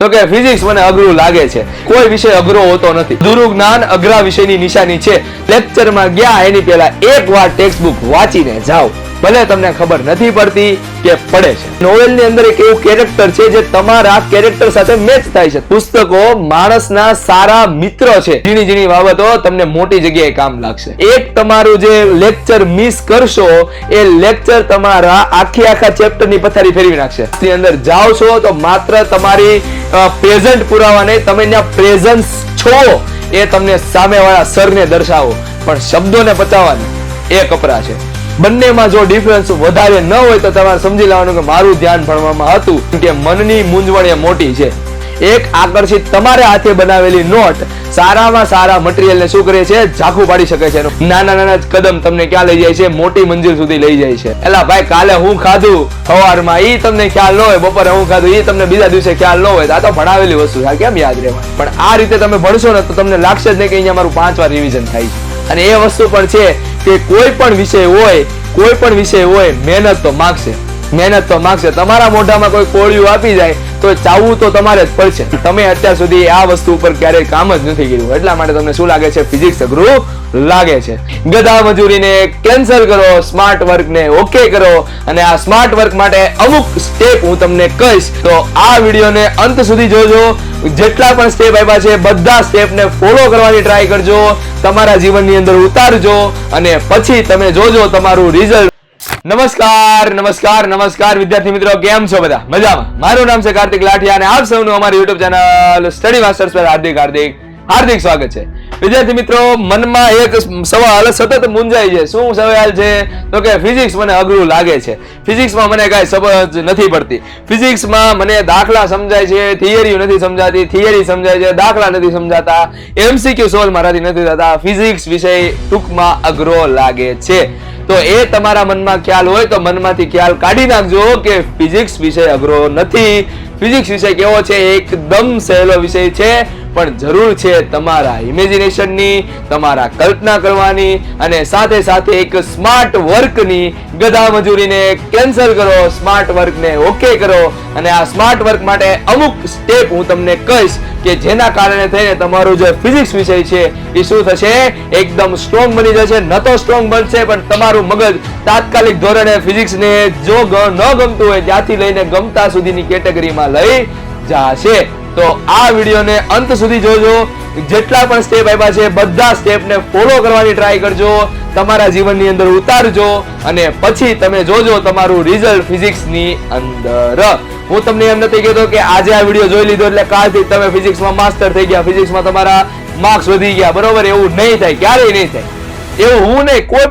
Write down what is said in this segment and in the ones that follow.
તો કે ફિઝિક્સ મને અઘરું લાગે છે. કોઈ વિષય અઘરો હોતો નથી. અધૂરું જ્ઞાન અઘરા વિષયની નિશાની છે. લેક્ચરમાં ગયા એની પહેલા એકવાર ટેક્સ્ટ બુક વાંચીને જાઓ, ભલે તમને ખબર નથી પડતી કે પડે છે. નોવેલની અંદર એક એવું કેરેક્ટર છે જે તમારા કેરેક્ટર સાથે મેચ થાય છે. પુસ્તકો માણસના સારા મિત્ર છે. ઝીણી ઝીણી બાબતો તમને મોટી જગ્યાએ કામ લાગશે. એક તમારું જે લેક્ચર મિસ કરશો એ લેક્ચર તમારા આખા ચેપ્ટરની પથારી ફેરવી નાખશે. ની અંદર જાઓ છો તો માત્ર તમારી પ્રેઝન્ટ પુરાવા નહીં, તમે ત્યાં પ્રેઝન્સ છો એ તમને સામેવાળા સરને દર્શાવો, પણ શબ્દોને પચાવવાને એ કપરા છે. બંનેમાં જો ડિફરન્સ વધારે ન હોય તો તમારે સમજી લેવાનું કે મારું ધ્યાન ભણવામાં હતું, કે મનની મૂંઝવણ એ મોટી છે. એક આકર્ષિત તમારે હાથે બનાવેલી નોટ સારામાં સારા મટીરિયલને શું કરે છે, ઝાંખું પાડી શકે છે. નાના નાના કદમ તમને ક્યાં લઈ જાય છે, મોટી મંજિલ સુધી લઈ જાય છે. એલા ભાઈ, કાલે હું ખાધું સવારમાં ઈ તમને ખ્યાલ ન હોય, બપોરે હું ખાધું ઈ તમને બીજા દિવસે ખ્યાલ ન હોય, આ તો ભણાવેલી વસ્તુ છે, કેમ યાદ રહેવા. પણ આ રીતે તમે ભણશો ને તો તમને લાગશે જ નહીં કે અહીંયા મારું 5 વાર રિવિઝન થાય છે. અને એ વસ્તુ પણ છે કે કોઈ પણ વિષય હોય મહેનત તો માગશે. તમારા મોઢામાં કોઈ કોળિયું આપી જાય તો ચાવવું તો તમારે જ પડશે. તમે અત્યાર સુધી આ વસ્તુ ઉપર ક્યારેય કામ જ નથી કર્યું, એટલા માટે તમને શું લાગે છે, ફિઝિક્સ અઘરું લાગે છે. ગધા મજૂરીને કેન્સલ કરો, સ્માર્ટ વર્કને ઓકે કરો. અને આ સ્માર્ટ વર્ક માટે અમુક સ્ટેપ હું તમને કહીશ, તો આ વિડીયોને અંત સુધી જોજો. જેટલા પણ સ્ટેપ આપ્યા છે બધા સ્ટેપને ફોલો કરવાની ટ્રાય કરજો, તમારા જીવનની અંદર ઉતારજો અને પછી તમે જોજો તમારું રિઝલ્ટ. નમસ્કાર વિદ્યાર્થી મિત્રો, કેમ છો બધા? મજામાં? મારું નામ છે કાર્તિક લાઠિયા અને આપ સૌનું અમારી YouTube ચેનલ સ્ટડી માસ્ટર્સ પર હાર્દિક સ્વાગત છે. વિદ્યાર્થી મિત્રો, મનમાં એક સવાલ સતત મૂંઝાય છે. શું સવાલ છે? તો કે ફિઝિક્સ મને અઘરું લાગે છે. ફિઝિક્સમાં મને કાંઈ સમજ નથી પડતી. ફિઝિક્સમાં મને દાખલા સમજાય છે, થિયરી નથી સમજાતી, થિયરી સમજાય છે, દાખલા નથી સમજાતા, MCQ સોલ્વ મારાથી નથી થતા. ફિઝિક્સ વિષય ટૂંકમાં અઘરો લાગે છે. તો એ તમારા મનમાં ખ્યાલ હોય તો મનમાંથી ખ્યાલ કાઢી નાખજો કે ફિઝિક્સ વિષય અઘરો નથી. ફિઝિક્સ વિષય કેવો છે? એકદમ સહેલો વિષય છે, પણ જરૂર છે તમારા ઇમેજિનેશનની, તમારા કલ્પના કરવાની અને સાથે સાથે એક સ્માર્ટ વર્કની. ગધા મજૂરીને કેન્સલ કરો, સ્માર્ટ વર્કને ઓકે કરો. અને આ સ્માર્ટ વર્ક માટે અમુક સ્ટેપ હું તમને કહીશ કે જેના કારણે થઈને તમારો જે ફિઝિક્સ વિષય છે એ શું થશે, એકદમ સ્ટ્રોંગ બની જશે. ન તો સ્ટ્રોંગ બનશે, પણ તમારું મગજ તાત્કાલિક ધોરણે ફિઝિક્સને જો ન ગમતું હોય ત્યાંથી લઈને ગમતા સુધીની કેટેગરીમાં લઈ જશે. તો આ વિડીયોને અંત સુધી જોજો. જેટલા પણ સ્ટેપ આપ્યા છે બધા સ્ટેપને ફોલો કરવાની ટ્રાય કરજો, તમારા જીવનની અંદર ઉતારજો અને પછી તમે જોજો તમારું રિઝલ્ટ ફિઝિક્સની અંદર. હું તમને એમ નથી કહેતો કે આજે આ વિડીયો જોઈ લીધો એટલે કાલથી તમે ફિઝિક્સમાં માસ્ટર થઈ ગયા, ફિઝિક્સમાં તમારા માર્ક્સ વધી ગયા, બરોબર? એવું નહીં થાય, ક્યારેય નહીં થાય. એવું હું નહીં, કોઈ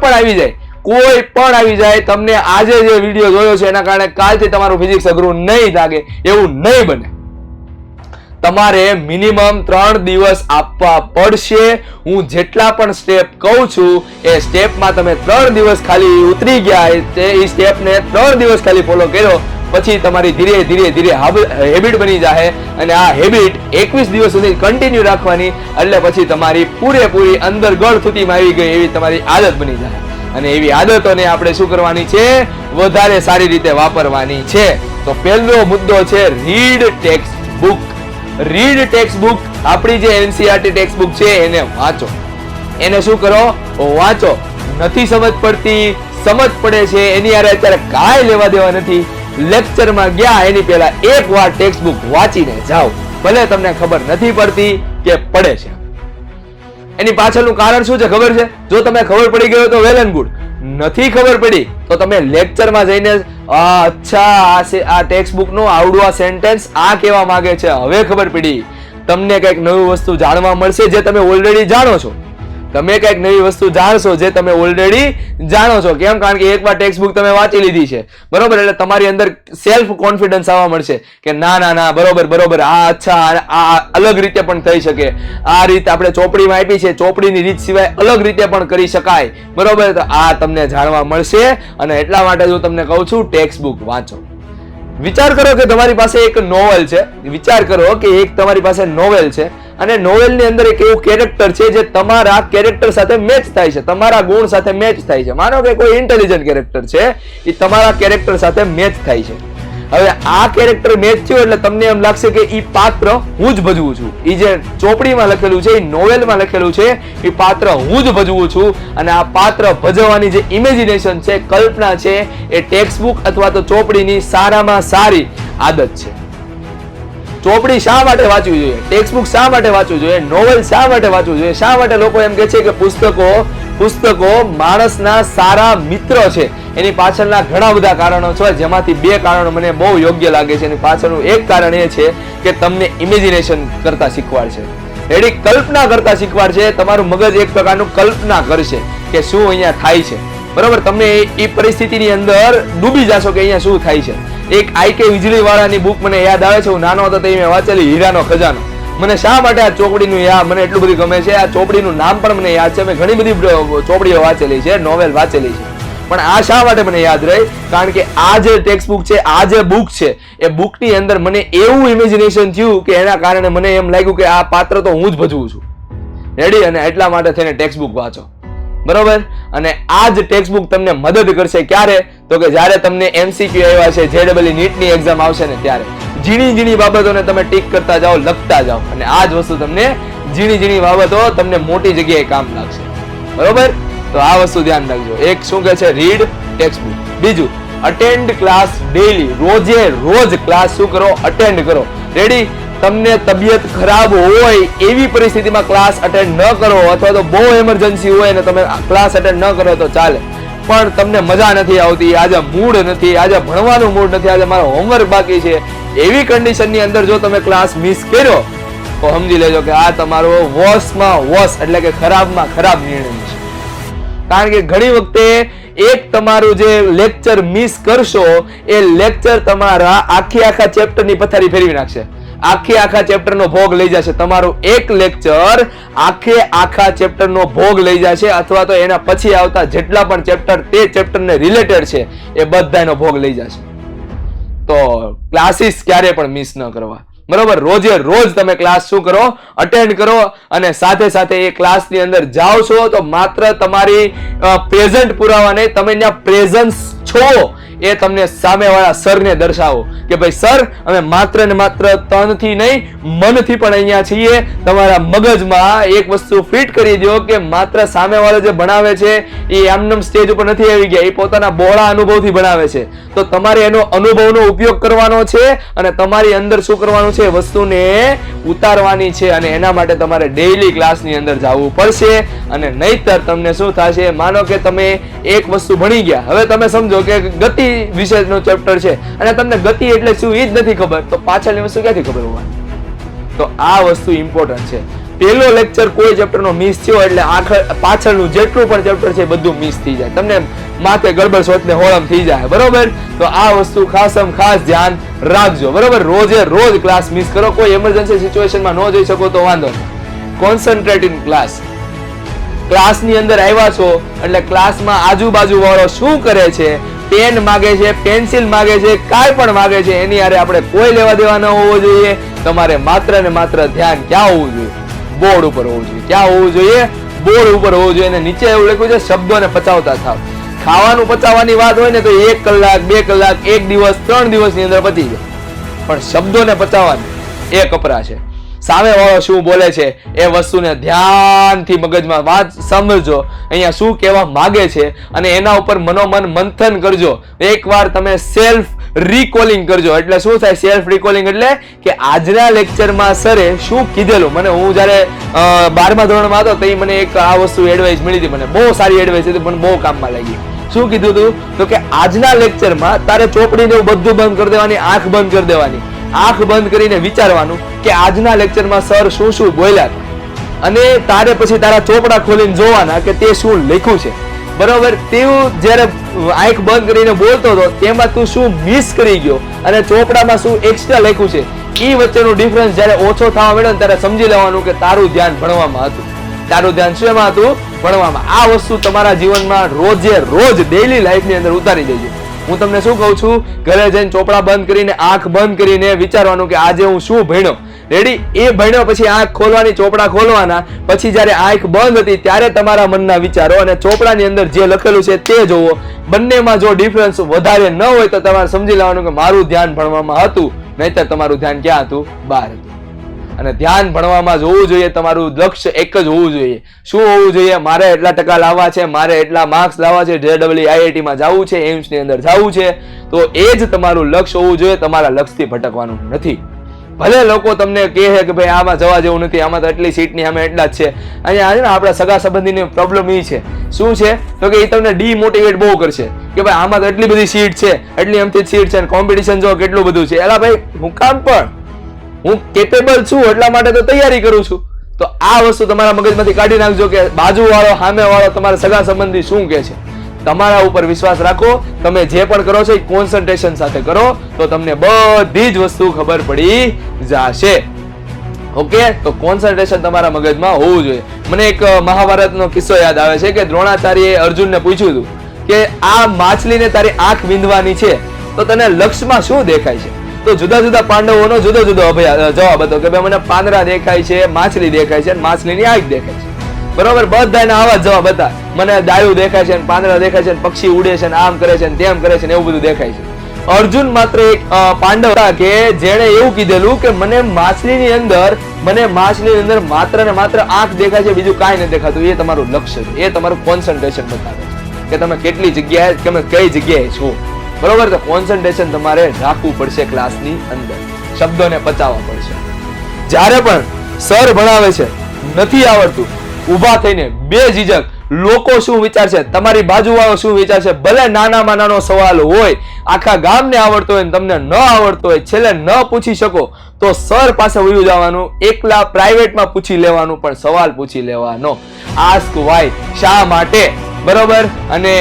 પણ આવી જાય તમને આજે જે વિડીયો જોયો છે એના કારણે કાલથી તમારું ફિઝિક્સ અઘરું નહીં લાગે, એવું નહીં બને. તમારે મિનિમમ 3 દિવસ આપવા પડશે. હું જેટલા પણ સ્ટેપ કહું છું એ સ્ટેપમાં તમે 3 દિવસ ખાલી ઉતરી ગયા, એ સ્ટેપને 3 દિવસ ખાલી ફોલો કર્યો, પછી તમારી ધીરે ધીરે હેબિટ બની જાય. અને આ હેબિટ 21 દિવસ સુધી કન્ટિન્યુ રાખવાની, એટલે પછી તમારી પૂરેપૂરી અંદર ગળથૂતીમાં આવી ગઈ એવી તમારી આદત બની જાય. અને એવી આદતોને આપણે શું કરવાની છે, વધારે સારી રીતે વાપરવાની છે. તો પહેલો મુદ્દો છે read text book. Read text book, આપણી જે NCERT ટેક્સ્ટ બુક છે એને વાંચો. એને શું કરો? વાંચો. નથી સમજ પડતી, સમજ પડે છે, એની યારે અત્યારે કાંઈ લેવા દેવા નથી. લેક્ચરમાં ગયા એની પહેલા એકવાર ટેક્સ્ટ બુક વાંચીને જાઓ, ભલે તમને ખબર નથી પડતી કે પડે છે. એની પાછળનું કારણ શું છે ખબર છે? જો તમને ખબર પડી ગયો તો વેલ એન્ડ ગુડ. નથી ખબર પડી તો તમે લેક્ચરમાં જઈને અચ્છા આ ટેક્સ્ટ બુક નો આવડું આ સેન્ટેન્સ આ કહેવા માંગે છે, હવે ખબર પડી. તમને કઈક નવી વસ્તુ જાણવા મળશે જે તમે ઓલરેડી જાણો છો. તમે કઈક નવી વસ્તુ જાણશો જે તમે ઓલરેડી જાણો છો. કેમ? કારણ કે એકવાર ટેક્સ્ટ બુક તમે વાંચી લીધી છે, બરોબર? એટલે તમારી અંદર સેલ્ફ કોન્ફિડન્સ આવવા મળશે કે ના બરોબર, આ અચ્છા આ અલગ રીતે પણ થઈ શકે, આ રીતે આપણે ચોપડીમાં આપી છે, ચોપડીની રીત સિવાય અલગ રીતે પણ કરી શકાય, બરોબર? તો આ તમને જાણવા મળશે. અને એટલા માટે હું તમને કહું છું ટેક્સ્ટ બુક વાંચો. વિચાર કરો કે તમારી પાસે એક નોવેલ છે. વિચાર કરો કે એક તમારી પાસે નોવેલ છે અને નોવેલની અંદર એક એવું કેરેક્ટર છે જે તમારા કેરેક્ટર સાથે મેચ થાય છે, તમારા ગુણ સાથે મેચ થાય છે. માનો કે કોઈ ઇન્ટેલિજન્ટ કેરેક્ટર છે, એ તમારા કેરેક્ટર સાથે મેચ થાય છે. હવે આ કેરેક્ટર મેચ થયો એટલે તમને એમ લાગશે કે ઈ પાત્ર હું જ ભજવું છું. ઈ જે ચોપડીમાં લખેલું છે, ઈ નોવેલમાં લખેલું છે, ઈ પાત્ર હું જ ભજવું છું. અને આ પાત્ર ભજવવાની જે ઇમેજિનેશન છે, કલ્પના છે, એ ટેક્સ્ટ બુક અથવા તો ચોપડીની સારામાં સારી આદત છે. ચોપડી શા માટે વાંચવી જોઈએ, ટેક્સ્ટ બુક શા માટે વાંચવું જોઈએ, નોવેલ શા માટે વાંચવું જોઈએ, શા માટે લોકો એમ કહે છે કે પુસ્તકો માણસના સારા મિત્ર છે? એની પાછળના ઘણા બધા કારણો છે, જેમાંથી 2 કારણો મને બહુ યોગ્ય લાગે છે. એની પાછળનું એક કારણ એ છે કે તમને ઇમેજિનેશન કરતા શીખવાડશે, એડી કલ્પના કરતા શીખવાડશે. તમારું મગજ એક પ્રકારનું કલ્પના કરશે કે શું અહીંયા થાય છે, બરોબર? તમે એ પરિસ્થિતિની અંદર ડૂબી જશો કે અહીંયા શું થાય છે. એક આઈકે વીજળી વાળાની બુક મને યાદ આવે છે, હું નાનો હતો તે મેં વાંચેલી, હીરાનો ખજાનો. મને શા માટે આ ચોપડીનું મને એટલું બધું ગમે છે, આ ચોપડીનું નામ પણ મને યાદ છે. મેં ઘણી બધી ચોપડીઓ વાંચેલી છે, નોવેલ વાંચેલી છે, પણ આ શા માટે મને યાદ રહી? કારણ કે આ જે ટેક્સ્ટ બુક છે, આ જે બુક છે, એ બુકની અંદર મને એવું ઇમેજિનેશન થયું કે એના કારણે મને એમ લાગ્યું કે આ પાત્ર તો હું જ ભજવું છું. રેડી? અને એટલા માટે થઈને ટેક્સ્ટ બુક વાંચો, બરોબર? અને આ જ ટેક્સ્ટ બુક તમને મદદ કરશે ક્યારે? તો કે જ્યારે તમને MCQ આવ્યા છે, JEE નીટની એક્ઝામ આવશે ને ત્યારે ઝીણી બાબતોને તમે ટીક કરતા જાઓ, લખતા જાઓ, અને આ જ વસ્તુ તમને ઝીણી બાબતો તમને મોટી જગ્યાએ કામ લાગશે, બરોબર? તો આ વસ્તુ ધ્યાન રાખજો. એક શું કહે છે? Read text book. બીજું, અટેન્ડ ક્લાસ ડેઈલી. રોજ ક્લાસ શું કરો? અટેન્ડ કરો. રેડી? તમને તબિયત ખરાબ હોય એવી પરિસ્થિતિમાં ક્લાસ અટેન્ડ ન કરો, અથવા તો બહુ એમરજન્સી હોય ને તમે ક્લાસ અટેન્ડ ન કરો તો ચાલે, પણ તમને મજા નથી આવતી, આજે મૂડ નથી, આજે ભણવાનું મૂડ નથી, આજે મારો હોમવર્ક બાકી છે, એવી કન્ડિશનની અંદર જો તમે ક્લાસ મિસ કર્યો તો સમજી લેજો કે આ તમારો વર્સ્ટમાં વર્સ્ટ એટલે કે ખરાબમાં ખરાબ નિર્ણય છે. કારણ કે ઘણી વખતે એક તમારું જે લેક્ચર મિસ કરશો, એ લેક્ચર તમારા આખા ચેપ્ટરની પથારી ફેરવી નાખશે, આખા ચેપ્ટરનો ભોગ લઈ જશે. તમારું એક લેક્ચર આખા ચેપ્ટરનો ભોગ લઈ જશે, અથવા તો એના પછી આવતા જેટલા પણ ચેપ્ટર તે ચેપ્ટરને રિલેટેડ છે એ બધાનો ભોગ લઈ જશે. તો ક્લાસીસ ક્યારે પણ મિસ ન કરવા, બરોબર? રોજ તમે ક્લાસ શું કરો? અટેન્ડ કરો. અને સાથે એ ક્લાસની અંદર જાઓ છો તો માત્ર તમારી પ્રેઝન્ટ પુરાવા નહીં, તમે ત્યાં પ્રેઝન્સ છો એ તમને સામેવાળા સરને દર્શાવો કે ભાઈ સર, અમે માત્ર ને માત્ર તનથી નહીં મનથી પણ અહીંયા છીએ. તમારા મગજમાં એક વસ્તુ ફિટ કરી દો કે માત્ર સામેવાળો જે ભણાવે છે એ એમનેમ સ્ટેજ ઉપર નથી આવી ગયા, એ પોતાના બહોળા અનુભવથી ભણાવે છે. તો તમારે એનો અનુભવનો ઉપયોગ કરવાનો છે અને તમારી અંદર શું કરવાનું છે? વસ્તુને ઉતારવાની છે. અને એના માટે તમારે ડેઈલી ક્લાસની અંદર જવું પડશે. અને નહીતર તમને શું થશે? માનો કે તમે એક વસ્તુ ભણી ગયા, હવે તમે સમજો કે ગતિ વિષયનો ચેપ્ટર છે અને તમને ગતિ એટલે શું એ જ નથી ખબર, તો પાછળની વસ્તુ ક્યાંથી ખબર હોવાની? તો આ વસ્તુ ઇમ્પોર્ટન્ટ છે. પહેલો લેક્ચર કોઈ ચેપ્ટરનો મિસ થયો એટલે પાછળનું જેટલું પણ ચેપ્ટર છે બધું મિસ થઈ જાય, તમને માથે ગડબડ સોચને હોળમ થઈ જાય, બરોબર? તો આ વસ્તુ ખાસ ધ્યાન રાખજો, બરોબર? રોજ ક્લાસ મિસ કરો. કોઈ એમરજન્સી સિચ્યુએશનમાં ન જઈ શકો તો વાંધો નહીં, કોન્સન્ટ્રેટ ઇન ક્લાસ. ક્લાસની અંદર આવ્યા છો એટલે ક્લાસમાં આજુબાજુ વાળો શું કરે છે, પેન માગે છે, પેન્સિલ માગે છે, કાંઈ પણ માગે છે, એની હારે આપણે કોઈ લેવા દેવા ન હોવો જોઈએ. તમારે માત્ર ને માત્ર ધ્યાન ક્યાં હોવું જોઈએ? બોર્ડ ઉપર હોવું જોઈએ. ક્યાં હોવું જોઈએ? બોર્ડ ઉપર હોવું જોઈએ. અને નીચે એવું લખ્યું છે શબ્દોને પચાવતા થાવ. ખાવાનું પચાવવાની વાત હોય ને તો 1 કલાક 2 કલાક 1 દિવસ 3 દિવસની અંદર પતી જાય, પણ શબ્દોને પચાવવાની એ કપરા છે. સામે વાળો શું બોલે છે એ વસ્તુને ધ્યાનથી મગજમાં વાત સમજો, અહીંયા શું કહેવા માંગે છે, અને એના ઉપર મનોમન મંથન કરજો. એકવાર તમે સેલ્ફ રિકોલિંગ કરજો. એટલે શું થાય સેલ્ફ રિકોલિંગ? એટલે કે આજના લેક્ચરમાં સરે શું કીધેલું. હું જ્યારે 12મા ધોરણમાં હતો તો મને એક આ વસ્તુ એડવાઇસ મળી હતી, મને બહુ સારી એડવાઇસ હતી, મને બહુ કામમાં લાગી. શું કીધું હતું? તો કે આજના લેક્ચરમાં તારે ચોપડીને બધું બંધ કરી દેવાની, આંખ બંધ કરી દેવાની, આંખ બંધ કરીને વિચારવાનું કે આજના લેક્ચરમાં સર શું બોલ્યા હતા, અને તારે પછી તારા ચોપડા ખોલીને જોવાના કે તે શું લખ્યું છે, બરોબર? તેવું જ્યારે આંખ બંધ કરીને બોલતો હતો તેમાં તું શું મિસ કરી ગયો અને ચોપડામાં શું એક્સ્ટ્રા લખ્યું છે, એ વચ્ચેનો ડિફરન્સ જ્યારે ઓછો થવા મળ્યો ને ત્યારે સમજી લેવાનું કે તારું ધ્યાન ભણવામાં હતું. તારું ધ્યાન શેમાં હતું? ભણવામાં. આ વસ્તુ તમારા જીવનમાં રોજ ડેઈલી લાઈફની અંદર ઉતારી દેજો. હું તમને શું કહું છું, ઘરે જઈને ચોપડા બંધ કરીને આંખ બંધ કરીને વિચારવાનું કે આજે હું શું ભણ્યો. રેડી? એ ભણ્યો પછી આંખ ખોલવાની, ચોપડા ખોલવાના, પછી જ્યારે આંખ બંધ હતી ત્યારે તમારા મનના વિચારો અને ચોપડાની અંદર જે લખેલું છે તે જોવો. બંનેમાં જો ડિફરન્સ વધારે ન હોય તો તમારે સમજી લેવાનું કે મારું ધ્યાન ભણવામાં હતું, નહીતર તમારું ધ્યાન ક્યાં હતું? બહાર હતું. અને ધ્યાન ભણવામાં જ હોવું જોઈએ. તમારું લક્ષ્ય એક જ હોવું જોઈએ. શું હોવું જોઈએ? મારે એટલા ટકા લાવવા છે, મારે એટલા માર્ક્સ લાવવા છે, JEE માં જવું છે, એમ્સ ની અંદર જવું છે, તો એ જ તમારું લક્ષ્ય હોવું જોઈએ. તમારા લક્ષ્યથી ભટકવાનું નથી. ભલે લોકો તમને કહે કે ભાઈ આમાં જવા જેવું નથી, આમાં તો એટલી સીટની સામે એટલા જ છે. અહીંયા છે ને આપણા સગા સંબંધીની પ્રોબ્લેમ એ છે. શું છે? તો કે એ તમને ડીમોટિવેટ બહુ કરશે કે ભાઈ આમાં તો એટલી બધી સીટ છે, એટલી એમથી સીટ છે, કોમ્પિટિશન જો કેટલું બધું છે. એલા ભાઈ હું કામ પણ હું કેપેબલ છું એટલા માટે તો તૈયારી કરું છું. તો આ વસ્તુ તમારા મગજમાંથી કાઢી નાખજો કે બાજુવાળો, સામેવાળો, તમારા સગા સંબંધી શું કહે છે. તમારા ઉપર વિશ્વાસ રાખો. તમે જે પણ કરો છો એ કોન્સન્ટ્રેશન સાથે કરો તો તમને બધી જ વસ્તુ ખબર પડી જશે. ઓકે? તો કોન્સન્ટ્રેશન તમારા મગજમાં હોવું જોઈએ. મને એક મહાભારતનો કિસ્સો યાદ આવે છે કે દ્રોણાચાર્યએ અર્જુનને પૂછ્યું હતું કે આ માછલીને તારી આંખ વિંધવાની છે તો તને લક્ષ્યમાં શું દેખાય છે? તો જુદા જુદા પાંડવોનો જુદો જુદો જવાબ હતો કે ભાઈ મને પાંદડા દેખાય છે, માછલી દેખાય છે, માછલીની આંખ દેખાય છે. બરોબર? બધાના આવા જ જવાબ હતા. મને ડાળું દેખાય છે, પાંદડા દેખાય છે, પક્ષી ઉડે છે, આમ કરે છે, તેમ કરે છે, એવું બધું દેખાય છે. અર્જુન માત્ર એક પાંડવ હતા કે જેણે એવું કીધેલું કે મને માછલીની અંદર માત્ર ને માત્ર આંખ દેખાય છે, બીજું કાંઈ નથી દેખાતું. એ તમારું લક્ષ્ય છે, એ તમારું કોન્સન્ટ્રેશન બતાવે છે કે તમે કેટલી જગ્યાએ, તમે કઈ જગ્યાએ છો. બરોબર? તો કોન્સન્ટ્રેશન તમારે રાખવું પડશે. ક્લાસની અંદર શબ્દોને પચાવવા પડશે. જ્યારે પણ સર ભણાવે છે નથી આવડતું, ઊભા થઈને બે ઝીઝક લોકો શું વિચારશે, તમારી બાજુવાળો શું વિચારશે, ભલે નાનામાં નાનો સવાલ હોય, આખા ગામને આવડતો હોય તમને ન આવડતો હોય, છેલ્લે ન પૂછી શકો તો સર પાસે વયું જવાનું, એકલા પ્રાઇવેટમાં પૂછી લેવાનું, પણ સવાલ પૂછી લેવાનો. આસ્ક વાય, શા માટે. બરોબર? અને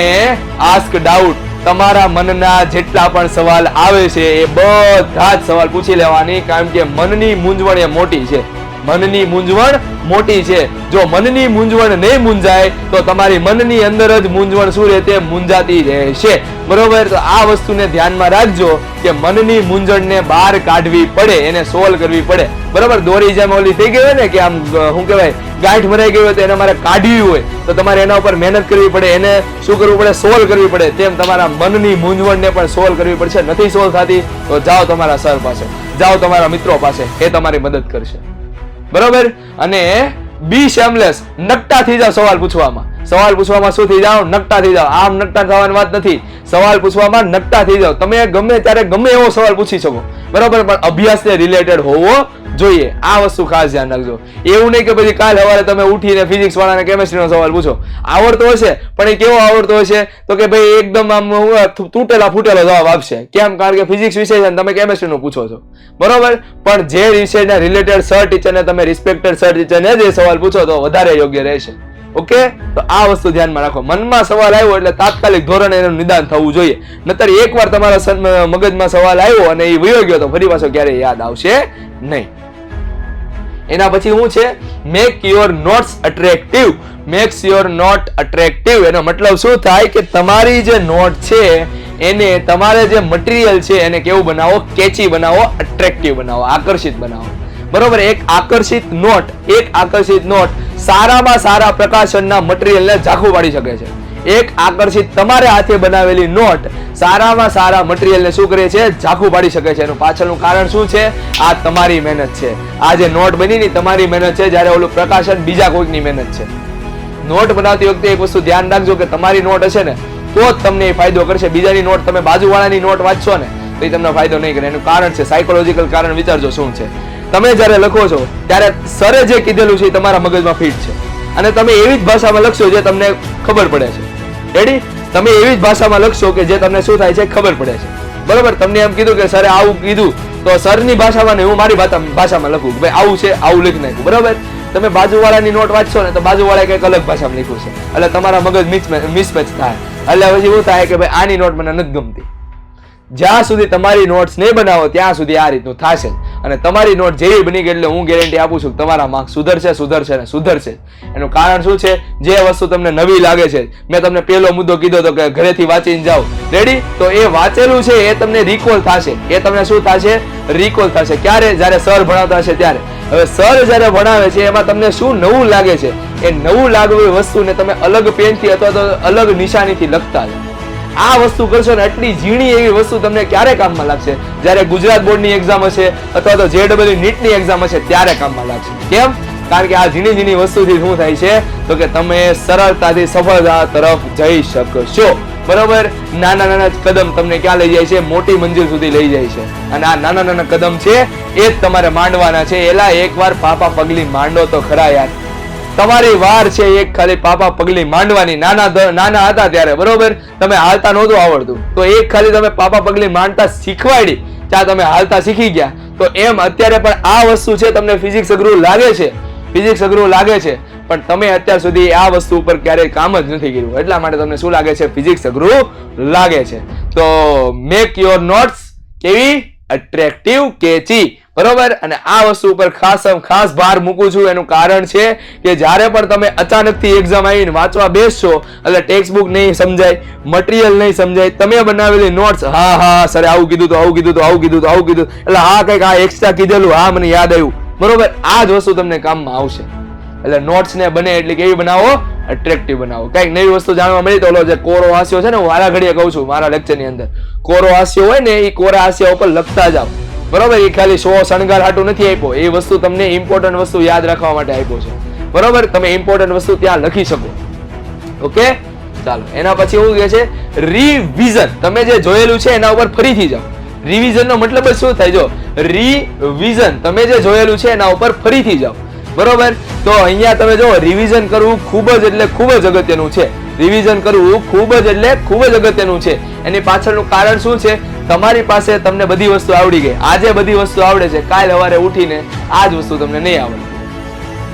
આસ્ક ડાઉટ, તમારા મનના જેટલા પણ સવાલ આવે છે એ બધા જ સવાલ પૂછી લેવાની. કારણ કે મનની મૂંઝવણ એ મોટી છે. મનની મૂંઝવણ મોટી છે. જો મનની મૂંઝવણ નહીં મૂંઝાય તો તમારી મનની અંદર જ મૂંઝવણ શું રહેશે? મૂંઝાતી રહેશે. બરોબર? તો આ વસ્તુને ધ્યાનમાં રાખજો કે મનની મૂંઝવણને બહાર કાઢવી પડે, એને સોલ્વ કરવી પડે. બરોબર? દોરી જેમ ઓલી થઈ ગઈ હોય ને કે આમ શું કહેવાય, ગાંઠ ભરાઈ ગઈ હોય તો એને મારે કાઢવી હોય તો તમારે એના ઉપર મહેનત કરવી પડે, એને શું કરવું પડે? સોલ્વ કરવી પડે. તેમ તમારા મનની મૂંઝવણને પણ સોલ્વ કરવી પડશે. નથી સોલ્વ થતી તો જાઓ તમારા સર પાસે, જાઓ તમારા મિત્રો પાસે, એ તમારી મદદ કરશે. બરોબર? અને બી શેમલેસ, નકટા થઈ જાવ સવાલ પૂછવામાં. સવાલ પૂછવામાં શું થઈ જાવ? નકટા થઈ જાવ. આમ નકટા થવાની વાત નથી. સવાલ પૂછવામાં નકટા થઈ જાવ. તમે ગમે ત્યારે ગમે એવો સવાલ પૂછી શકો. બરોબર? પણ અભ્યાસને રિલેટેડ હોવો જોઈએ. આ વસ્તુ ખાસ ધ્યાન રાખજો. એવું નહીં કે પછી કાલ સવારે તમે ઉઠીને ફિઝિક્સ વાળાને કેમેસ્ટ્રીનો સવાલ પૂછો. આવડતો હશે પણ એ કેવો આવડતો હશે? તો કે ભાઈ એકદમ આમ તૂટેલા ફૂટેલો જવાબ આપશે. કેમ? કારણ કે ફિઝિક્સ વિષય છે તમે કેમેસ્ટ્રીનું પૂછો છો. બરોબર? પણ જે વિષયના રિલેટેડ સર ટીચરને, તમે રિસ્પેક્ટેડ સર ટીચરને જે સવાલ પૂછો તો વધારે યોગ્ય રહેશે. ઓકે? તો આ વસ્તુ ધ્યાનમાં રાખો. મનમાં સવાલ આવ્યો એટલે તાત્કાલિક ધોરણે એનું નિદાન થવું જોઈએ. નતર એકવાર તમારા મગજમાં સવાલ આવ્યો અને એ વયો ગયો તો ફરી પાછો ક્યારેય યાદ આવશે નહીં. એના પછી શું છે? Make your notes attractive. Makes your note attractive એનો મતલબ શું થાય કે તમારી જે નોટ છે એને, તમારે જે મટીરિયલ છે એને કેવું બનાવો? કેચી બનાવો, અટ્રેક્ટિવ બનાવો, આકર્ષિત બનાવો. બરોબર? એક આકર્ષિત નોટ સારામાં સારા પ્રકાશનના મટીરિયલને ઝાંખું પાડી શકે છે. એક આકર્ષિત તમારે હાથે બનાવેલી નોટ સારામાં સારા મટીરિયલને શું કરે છે? ઝાંખું પાડી શકે છે. એનું પાછળનું કારણ શું છે? આ તમારી મહેનત છે. આ જે નોટ બની ની તમારી મહેનત છે, જ્યારે ઓલું પ્રકાશન બીજા કોઈકની મહેનત છે. નોટ બનાવતી વખતે એક વસ્તુ ધ્યાન રાખજો કે તમારી નોટ હશે ને તો જ તમને એ ફાયદો કરશે. બીજાની નોટ, તમે બાજુવાળાની નોટ વાંચશો ને તો એ તમને ફાયદો નહીં કરે. એનું કારણ છે સાયકોલોજીકલ કારણ. વિચારજો શું છે. તમે જ્યારે લખો છો ત્યારે સરે જે કીધેલું છે એ તમારા મગજમાં ફિટ છે અને તમે એવી જ ભાષામાં લખશો જે તમને ખબર પડે છે. રેડી? તમે એવી જ ભાષામાં લખશો કે જે તમને શું થાય છે? ખબર પડે છે. બરોબર? તમને એમ કીધું કે સરે આવું કીધું તો સરની ભાષામાં નહીં, હું મારી ભાષામાં લખું ભાઈ આવું છે, આવું લખી નાખ્યું. બરોબર? તમે બાજુવાળાની નોટ વાંચશો ને તો બાજુવાળાએ કંઈક અલગ ભાષામાં લખ્યું છે એટલે તમારા મગજ મિસમેચ થાય. એટલે પછી એવું થાય કે ભાઈ આની નોટ મને નથી ગમતી. જ્યાં સુધી તમારી નોટ્સ નહીં બનાવો ત્યાં સુધી આ રીતનું થશે. અને તમારી નોટ જેવી બની ગઈ એટલે હું ગેરંટી આપું છું કે તમારા માર્ક્સ સુધરશે. એનું કારણ શું છે? જે વસ્તુ તમને નવી લાગે છે, મેં તમને પહેલો મુદ્દો કીધો હતો કે ઘરેથી વાંચીને જાઓ, રેડી? તો એ વાંચેલું છે એ તમને રિકોલ થશે. એ તમને શું થશે? રિકોલ થશે. ક્યારે? જ્યારે સર ભણાવતા હશે ત્યારે. હવે સર જ્યારે ભણાવે છે એમાં તમને શું નવું લાગે છે, એ નવું લાગવી વસ્તુને તમે અલગ પેનથી અથવા તો અલગ નિશાનીથી લખતા જાઓ. આ વસ્તુ કરશો ને એટલી ઝીણી એવી વસ્તુ તમને ક્યારે કામમાં લાગશે? જ્યારે ગુજરાત બોર્ડની એક્ઝામ હશે અથવા તો JEE નીટની એક્ઝામ હશે ત્યારે કામમાં લાગશે. કેમ? કારણ કે આ ઝીણી વસ્તુથી શું થાય છે તો કે તમે સરળતાથી સફળતા તરફ જઈ શકશો. બરોબર? નાના કદમ તમને ક્યાં લઈ જાય છે? મોટી મંજિલ સુધી લઈ જાય છે. અને આ નાના કદમ છે એ જ તમારે માંડવાના છે. એલા એકવાર પાપા પગલી માંડો તો ખરા યાર. તમારી વાર છે એક ખાલી પાપા પગલી માંડવાની. નાના હતા ત્યારે, બરોબર, તમે હાલતા નહોતું આવડતું, તો એક ખાલી તમે પાપા પગલી માંડતા શીખવાડી, ત્યાં તમે હાલતા શીખી ગયા. તો એમ અત્યારે પણ આ વસ્તુ છે, તમને ફિઝિક્સ અઘરું લાગે છે, પણ તમે અત્યાર સુધી આ વસ્તુ ઉપર ક્યારેય કામ જ નથી કર્યું, એટલા માટે તમને શું લાગે છે? ફિઝિક્સ અઘરું લાગે છે. તો મેક યોર નોટ્સ કેવી? અટ્રેક્ટિવ, કેચી. બરોબર? અને આ વસ્તુ ઉપર ખાસ ભાર મૂકું છું. એનું કારણ છે કે જ્યારે પણ તમે અચાનકથી એક્ઝામ આવીને વાંચવા બેસશો એટલે ટેક્સ્ટ બુક નહીં સમજાય, મટીરિયલ નહીં સમજાય, તમે બનાવેલી નોટ્સ, હા સર આવું કીધું એટલે હા કંઈક આ એક્સ્ટ્રા કીધેલું, હા મને યાદ આવ્યું. બરોબર? આ જ વસ્તુ તમને કામમાં આવશે. એટલે નોટ્સ ને બને એટલે કેવી બનાવો? અટ્રેક્ટિવ બનાવો. કઈક નવી વસ્તુ જાણવા મળી તો ઓલો જે કોરો હાસ્યો છે ને, હું વારા ઘડીએ કહું છું મારા લેક્ચર ની અંદર, કોરો હાસ્યો હોય ને એ કોરા હાસ્ય ઉપર લખતા જાઓ. બરોબર? એ ખાલી શો શણગાર હાટું નથી આપ્યો, એ વસ્તુ તમને ઇમ્પોર્ટન્ટ વસ્તુ યાદ રાખવા માટે આપ્યો છે. બરોબર? તમે ઇમ્પોર્ટન્ટ વસ્તુ ત્યાં લખી શકો. ઓકે, ચાલો. એના પછી એવું કહે છે રિવિઝન. તમે જે જોયેલું છે એના ઉપર ફરીથી જાઓ. રિવિઝન નો મતલબ શું થાય? જો રિવિઝન, તમે જે જોયેલું છે એના ઉપર ફરીથી જાઓ. બરોબર? તો અહીંયા તમે જો રિવિઝન કરવું ખૂબ જ અગત્યનું છે. રિવિઝન કરવું ખૂબ જ અગત્યનું છે. એની પાછળનું કારણ શું છે? તમારી પાસે તમને બધી વસ્તુ આવડી ગઈ, આજે બધી વસ્તુ આવડે છે, કાલે સવારે ઉઠીને આ જ વસ્તુ તમને નહીં આવડે.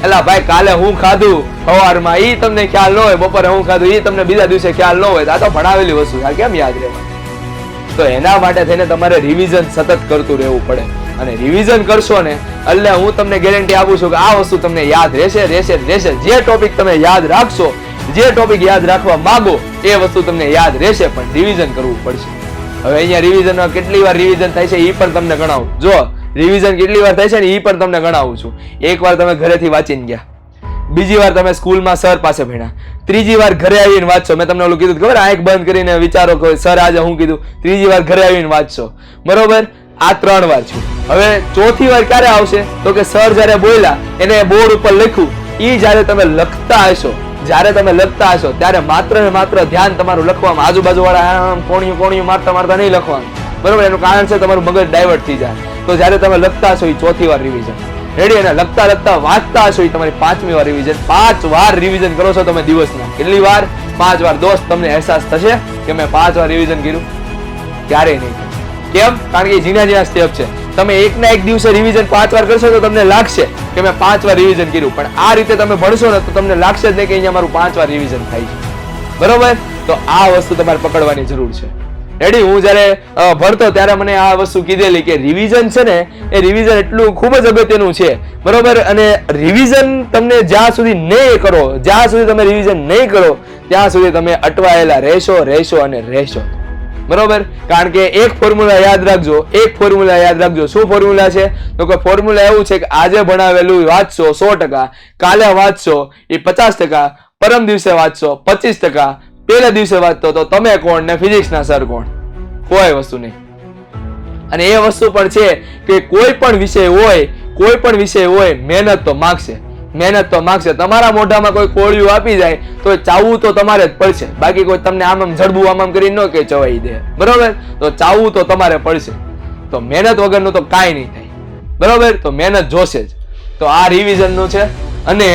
એલા ભાઈ કાલે હું ખાધું સવારમાં ઈ તમને ખ્યાલ ન હોય, બપોરે હું ખાધું ઈ તમને બીજા દિવસે ખ્યાલ ન હોય, આ તો ભણાવેલી વસ્તુ છે, કેમ યાદ રહેવા? તો એના માટે થઈને તમારે રિવિઝન સતત કરતું રહેવું પડે. અને રિવિઝન કરશો ને એટલે હું તમને ગેરંટી આપું છું કે આ વસ્તુ તમને યાદ રહેશે. જે ટોપિક તમે યાદ રાખશો, જે ટોપિક યાદ રાખવા માંગો એ વસ્તુ તમને યાદ રહેશે, પણ રિવિઝન કરવું પડશે. હવે અહીંયા રિવિઝનમાં કેટલી વાર રિવિઝન થાય છે એ પણ તમને ગણાવું. જો રિવિઝન કેટલી વાર થાય છે ને એ પણ તમને ગણાવું છું. એક વાર તમે ઘરેથી વાંચીને ગયા, બીજી વાર તમે સ્કૂલમાં સર પાસે ભણ્યા, ત્રીજી વાર ઘરે આવીને વાંચશો. મેં તમને ઓલું કીધું ખબર, આંખ બંધ કરીને વિચારો કે સર આજે હું કીધું, ત્રીજી વાર ઘરે આવીને વાંચશો. બરોબર? આ 3 વાર છે. હવે ચોથી વાર ક્યારે આવશે તો કે સર જ્યારે બોલ્યા એને બોર્ડ ઉપર લખ્યું, એ જ્યારે તમે લખતા હશો ત્યારે માત્ર ને માત્ર ધ્યાન તમારું લખવામાં, આજુબાજુ વાળા કોણિયું મારતા નહીં લખવાનું. બરોબર? એનું કારણ છે તમારું મગજ ડાયવર્ટ થઈ જાય. તો જ્યારે તમે લખતા હશો એ ચોથી વાર રિવિઝન. રેડી? અને લખતા વાંચતા હશો એ તમારી 5મી વાર રિવિઝન. 5 વાર રિવિઝન કરો છો તમે દિવસના. કેટલી વાર? 5 વાર. દોસ્ત, તમને અહેસાસ થશે કે મેં 5 વાર રિવિઝન કર્યું? ક્યારેય નહીં થાય. કેમ? કારણ કે ઝીણા સ્ટેપ છે. તમે એકના એક દિવસે રિવિઝન 5 વાર કરશો તો તમને લાગશે કે મેં 5 વાર રિવિઝન કર્યું, પણ આ રીતે તમે ભણશો ને તો તમને લાગશે જ નહીં કે અહીંયા મારું 5 વાર રિવિઝન થાય છે. બરોબર? તો આ વસ્તુ તમારે પકડવાની જરૂર છે. રેડી? હું જ્યારે ભણતો ત્યારે મને આ વસ્તુ કીધેલી કે રિવિઝન છે ને એ રિવિઝન એટલું ખૂબ જ અગત્યનું છે. બરોબર? અને રિવિઝન તમને જ્યાં સુધી નહીં કરો, જ્યાં સુધી તમે રિવિઝન નહીં કરો ત્યાં સુધી તમે અટવાયેલા રહેશો. બરોબર? કારણ કે એક ફોર્મ્યુલા યાદ રાખજો. શું ફોર્મ્યુલા છે? તો કે ફોર્મ્યુલા એવું છે કે આજે ભણાવેલું વાંચશો 100%, કાલે વાંચશો એ 50%, પરમ દિવસે વાંચશો 25%, પહેલા દિવસે વાંચતો તો તમે કોણ ને ફિઝિક્સના સર કોણ? કોઈ વસ્તુ નહીં. અને એ વસ્તુ પણ છે કે કોઈ પણ વિષય હોય મહેનત તો માગશે. તમારા મોઢામાં કોઈ કોળિયું આપી જાય તો ચાવવું તો તમારે જ પડશે. બાકી કોઈ તમને આમ જડબું આમ કરીને ન કે ચવાઈ દે. બરોબર? તો ચાવવું તો તમારે પડશે. તો મહેનત વગરનું તો કાંઈ નહીં થાય. બરોબર? તો મહેનત જોશે જ. તો આ રિવિઝન નું છે. અને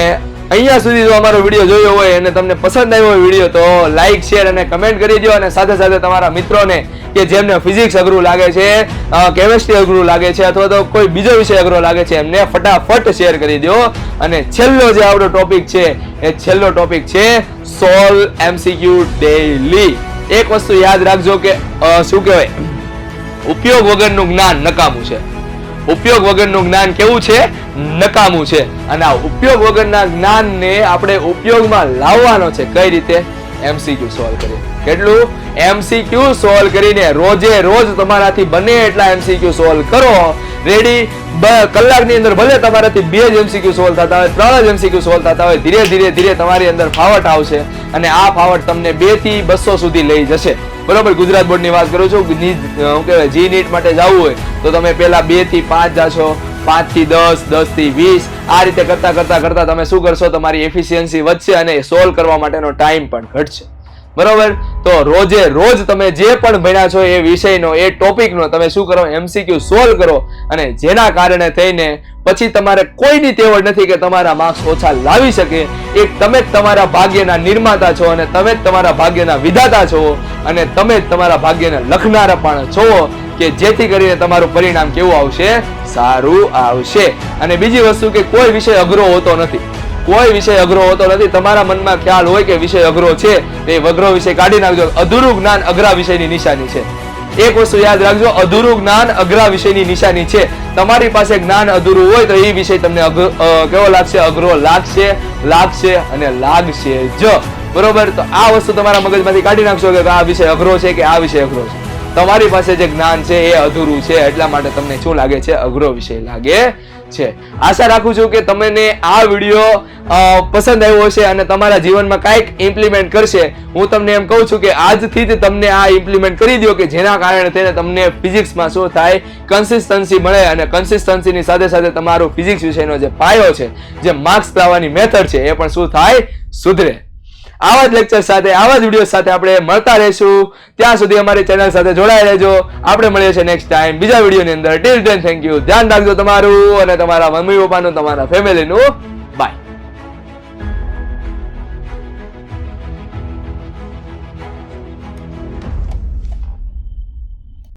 અહીંયા સુધી જો અમારો વિડીયો જોયો હોય અને તમને પસંદ આવ્યો હોય વિડીયો તો લાઈક, શેર અને કમેન્ટ કરી દો. અને સાથે સાથે તમારા મિત્રોને કે જેમને ફિઝિક્સ અઘરું લાગે છે, કેમેસ્ટ્રી અઘરું લાગે છે અથવા તો કોઈ બીજો વિષય અઘરો લાગે છે એમને ફટાફટ શેર કરી દો. અને છેલ્લો જે આપણો ટોપિક છે એ છેલ્લો ટોપિક છે સોલ્વ MCQ ડેઈલી. એક વસ્તુ યાદ રાખજો કે શું કહેવાય, ઉપયોગ વગરનું જ્ઞાન નકામું છે. ઉપયોગ વગરનું જ્ઞાન કેવું છે? નકામું છે. અને આ ઉપયોગ વગરના જ્ઞાનને આપણે ઉપયોગમાં લાવવાનો છે. કઈ રીતે? MCQ સોલ્વ કરી. કેટલું? MCQ સોલ્વ કરીને રોજે રોજ તમારાથી બને એટલા MCQ સોલ્વ કરો. રેડી? કલાકની અંદર ભલે તમારાથી 2 જ MCQ સોલ્વ થતા હોય, 3 જ MCQ સોલ્વ થતા હોય, ધીરે ધીરે તમારી અંદર ફાવટ આવશે અને આ ફાવટ તમને 2 થી 200 સુધી લઈ જશે. બરોબર? ગુજરાત બોર્ડની વાત કરું છું. હું કહેવાય જી નીટ માટે જવું હોય તો તમે પહેલા 2 થી 5 જાશો, 5 થી 10, 10 થી 20, આ રીતે કરતા તમે શું કરશો? તમારી એફિશિયન્સી વધશે અને સોલ્વ કરવા માટેનો ટાઈમ પણ ઘટશે. બરોબર? તો રોજે રોજ તમે જે પણ ભણ્યા છો એ વિષયનો, એ ટોપિકનો તમે શું કરો? MCQ સોલ્વ કરો. અને જેના કારણે થઈને પછી તમારે કોઈની તેવડ નથી કે તમારા માર્ક્સ ઓછા લાવી શકે. એક તમે જ તમારા ભાગ્યના નિર્માતા છો અને તમે જ તમારા ભાગ્યના વિધાતા છો અને તમે જ તમારા ભાગ્યને લખનારા પણ છો કે જેથી કરીને તમારું પરિણામ કેવું આવશે? સારું આવશે. અને બીજી વસ્તુ કે કોઈ વિષય અઘરો હોતો નથી. કોઈ વિષય અઘરો હોતો નથી. તમારા મનમાં ખ્યાલ હોય કે વિષય અઘરો છે, એ અઘરો વિષય કાઢી નાખજો. અધૂરું જ્ઞાન અઘરા વિષયની નિશાની છે. એક વસ્તુ યાદ રાખજો, અધૂરું જ્ઞાન અઘરા વિષયની નિશાની છે. તમારી પાસે જ્ઞાન અધૂરું હોય તો એ વિષય તમને કેવો લાગશે? અઘરો લાગશે અને લાગશે જ. બરોબર? તો આ વસ્તુ તમારા મગજમાંથી કાઢી નાખશો કે આ વિષય અઘરો છે કે આ વિષય અઘરો છે. તમારી પાસે જે જ્ઞાન છે એ અધૂરું છે, એટલા માટે તમને શું લાગે છે? અઘરો વિષય લાગે છે. આશા રાખું છું કે તમને આ વિડીયો પસંદ આવ્યો હશે અને તમારા જીવનમાં કંઈક ઇમ્પ્લિમેન્ટ કરશે. હું તમને એમ કહું છું કે આજથી જ તમને આ ઇમ્પ્લિમેન્ટ કરી દો કે જેના કારણે થઈને તમને ફિઝિક્સમાં શું થાય? કન્સિસ્ટન્સી મળે અને કન્સિસ્ટન્સીની સાથે સાથે તમારો ફિઝિક્સ વિષયનો જે પાયો છે, જે માર્ક્સ લાવવાની મેથડ છે, એ પણ શું થાય? સુધરે. આવા જ લેક્ચર સાથે, આવા જ વિડીયો સાથે આપણે મળતા રહીશું. ત્યાં સુધી અમારી ચેનલ સાથે જોડાઈ રહેજો. આપણે મળીએ છીએ નેક્સ્ટ ટાઈમ બીજા વિડીયોની અંદર. Till then thank you. ધ્યાન રાખજો તમારું અને તમારા મમ્મી પપ્પાનું, તમારા ફેમિલીનું.